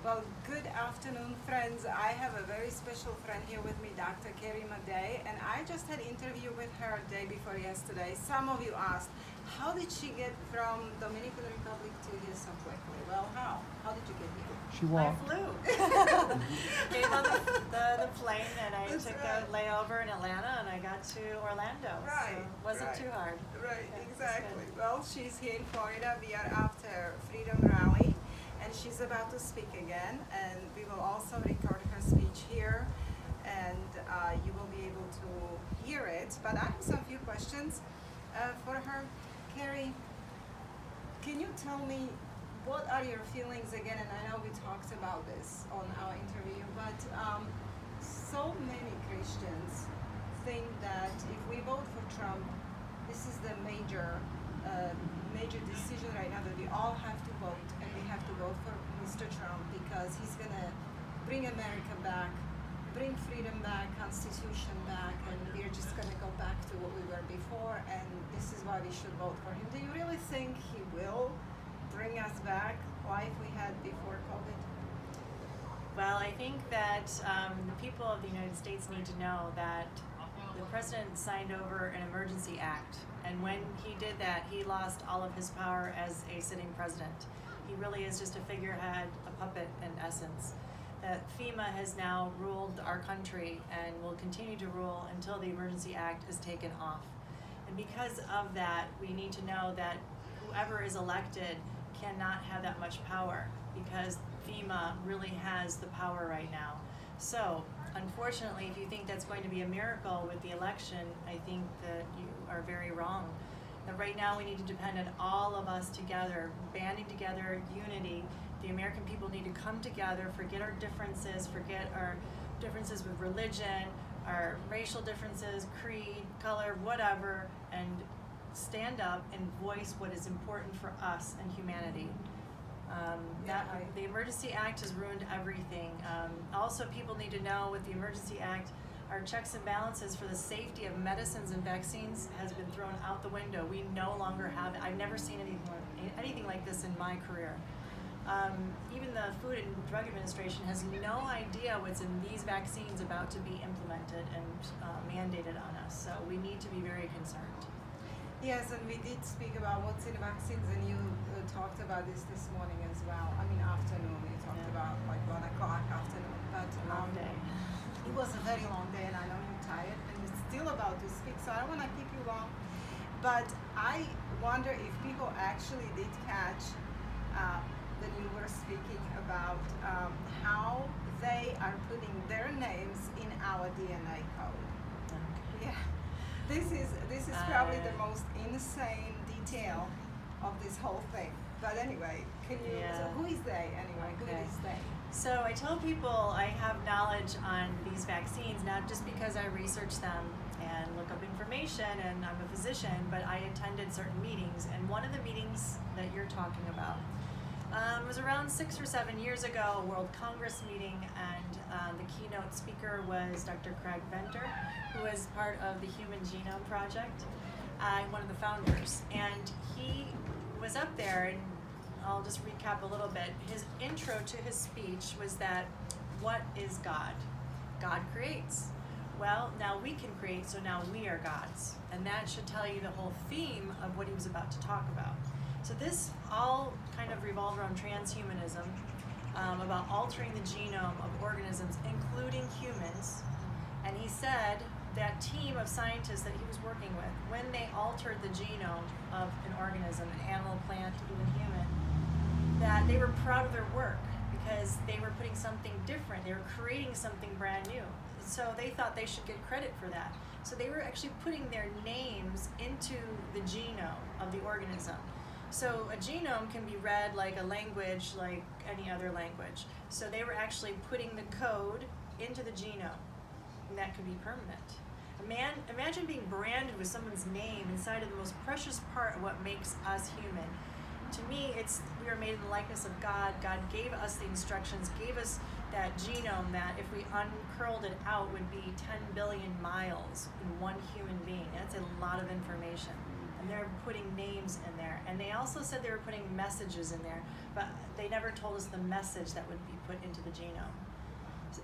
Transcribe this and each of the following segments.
Well, good afternoon, friends. I have a very special friend here with me, Dr. Carrie Madej, and I just had an interview with her day before yesterday. Some of you asked, how did she get from Dominican Republic to here so quickly? Well, how? How did you get here? She I walked. flew. Came on the plane and I That's took right. a layover in Atlanta and I got to Orlando. Right, So it wasn't right. too hard. Right, Yeah, it was exactly. good. Well, she's here in Florida. We are after Freedom Rally, and she's about to speak again. And we will also record her speech here, and you will be able to hear it. But I have some few questions for her. Carrie, can you tell me what are your feelings again? And I know we talked about this on our interview, but so many Christians think that if we vote for Trump, this is the major decision right now that we all have to vote, and we have to vote for Mr. Trump because he's gonna bring America back, bring freedom back, Constitution back, and we're just gonna go back to what we were before, and this is why we should vote for him. Do you really think he will bring us back like we had before COVID? Well, I think that the people of the United States need to know that the president signed over an emergency act, and when he did that, he lost all of his power as a sitting president. He really is just a figurehead, a puppet in essence. That FEMA has now ruled our country and will continue to rule until the emergency act is taken off. And because of that, we need to know that whoever is elected cannot have that much power because FEMA really has the power right now. So, unfortunately, if you think that's going to be a miracle with the election, I think that you are very wrong. That right now we need to depend on all of us together, banding together, unity. The American people need to come together, forget our differences, forget our differences with religion, our racial differences, creed, color, whatever, and stand up and voice what is important for us and humanity. The Emergency Act has ruined everything. Also, people need to know with the Emergency Act, our checks and balances for the safety of medicines and vaccines has been thrown out the window. We no longer have it. I've never seen anything like this in my career. Even the Food and Drug Administration has no idea what's in these vaccines about to be implemented and mandated on us. So we need to be very concerned. Yes, and we did speak about what's in vaccines, and you talked about this morning as well. I mean, afternoon. You talked Yeah. about like 1 o'clock afternoon, but Long day. it was a very long day, and I know you're tired, and you're still about to speak, so I don't want to keep you long. But I wonder if people actually did catch that you were speaking about how they are putting their names in our DNA code. Okay. Yeah. This is probably the most insane detail of this whole thing. But anyway, can you? Yeah. So who is they anyway? Who Okay. is they? So I tell people I have knowledge on these vaccines, not just because I research them and look up information and I'm a physician, but I attended certain meetings. And one of the meetings that you're talking about was around 6 or 7 years ago, a World Congress meeting, and the keynote speaker was Dr. Craig Venter, who was part of the Human Genome Project, one of the founders. And he was up there, and I'll just recap a little bit. His intro to his speech was that, what is God? God creates. Well, now we can create, so now we are gods. And that should tell you the whole theme of what he was about to talk about. So this all kind of revolved around transhumanism, about altering the genome of organisms, including humans. And he said that team of scientists that he was working with, when they altered the genome of an organism, an animal, plant, even human, that they were proud of their work because they were putting something different. They were creating something brand new. So they thought they should get credit for that. So they were actually putting their names into the genome of the organism. So a genome can be read like a language, like any other language. So they were actually putting the code into the genome, and that could be permanent. Imagine being branded with someone's name inside of the most precious part of what makes us human. To me, we are made in the likeness of God. God gave us the instructions, gave us that genome that if we uncurled it out would be 10 billion miles in one human being. That's a lot of information. and they're putting names in there. And they also said they were putting messages in there, but they never told us the message that would be put into the genome.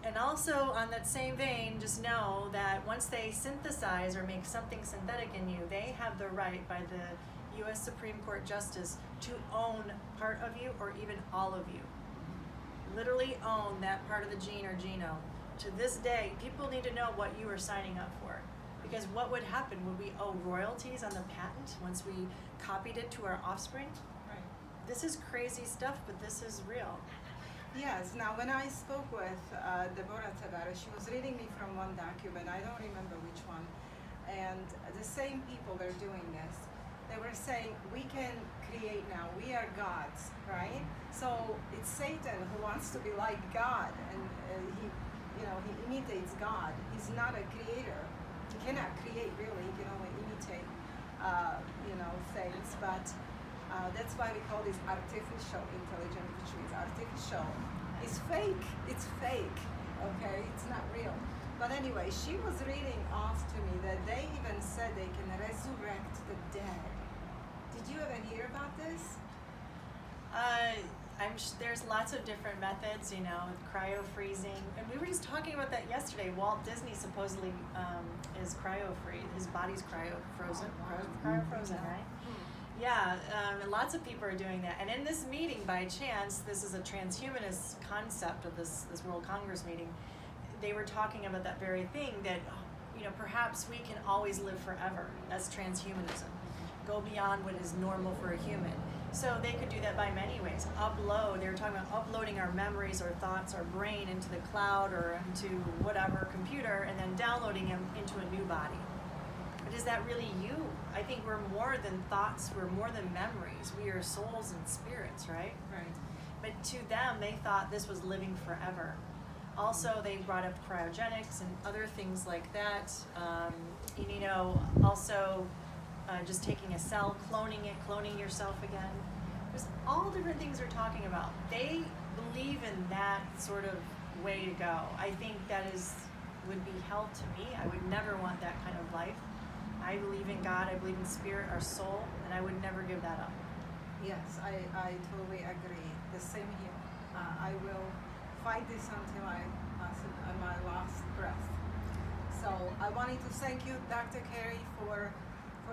And also, on that same vein, just know that once they synthesize or make something synthetic in you, they have the right by the U.S. Supreme Court Justice to own part of you or even all of you. Literally own that part of the gene or genome. To this day, people need to know what you are signing up for. Because what would happen? Would we owe royalties on the patent once we copied it to our offspring? Right. This is crazy stuff, but this is real. Yes, now when I spoke with Deborah Tavares, she was reading me from one document, I don't remember which one, and the same people that are doing this, they were saying, we can create now, we are gods, right? So it's Satan who wants to be like God, and he imitates God. He's not a creator. He cannot create really, he can only imitate, things, but that's why we call this artificial intelligence, which means artificial. It's fake, okay? It's not real. But anyway, she was reading off to me that they even said they can resurrect the dead. Did you ever hear about this? There's lots of different methods, with cryo freezing. And we were just talking about that yesterday. Walt Disney supposedly is cryo-free. His body's cryo-frozen. Cryo-frozen, right? Yeah, lots of people are doing that. And in this meeting, by chance, this is a transhumanist concept of this World Congress meeting, they were talking about that very thing, that perhaps we can always live forever. That's transhumanism. Go beyond what is normal for a human. So they could do that by many ways. They were talking about uploading our memories or thoughts or brain into the cloud or into whatever computer and then downloading them into a new body. But is that really you? I think we're more than thoughts, we're more than memories. We are souls and spirits, right? Right. But to them, they thought this was living forever. Also, they brought up cryogenics and other things like that. Just taking a cell, cloning yourself again. There's all different things they're talking about. They believe in that sort of way to go. I think that would be hell to me. I would never want that kind of life. I believe in God, I believe in spirit, our soul, and I would never give that up. Yes, I totally agree. The same here. I will fight this until my last breath. So I wanted to thank you, Dr. Carey, for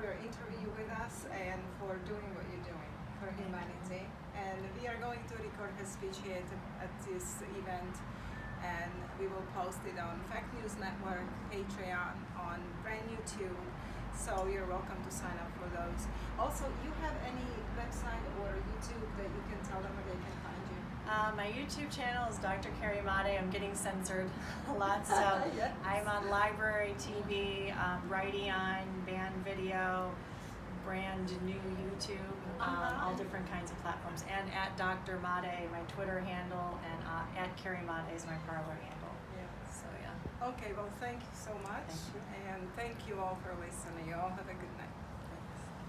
your interview with us and for doing what you're doing for humanity. And we are going to record her speech here at this event, and we will post it on Fact News Network, Patreon, on Brand YouTube. So you're welcome to sign up for those. Also, you have any website or YouTube that you can tell them where they can find you? My YouTube channel is Dr. Carey Made. I'm getting censored a lot, so Yes. I'm on Library TV, Brighteon, Band Video, Brand New YouTube, all different kinds of platforms. And at Dr. Made, my Twitter handle, and at Carey Made is my Parler handle. Yeah. So yeah. Okay, well, thank you so much. Thank you. And thank you all for listening. You all have a good night.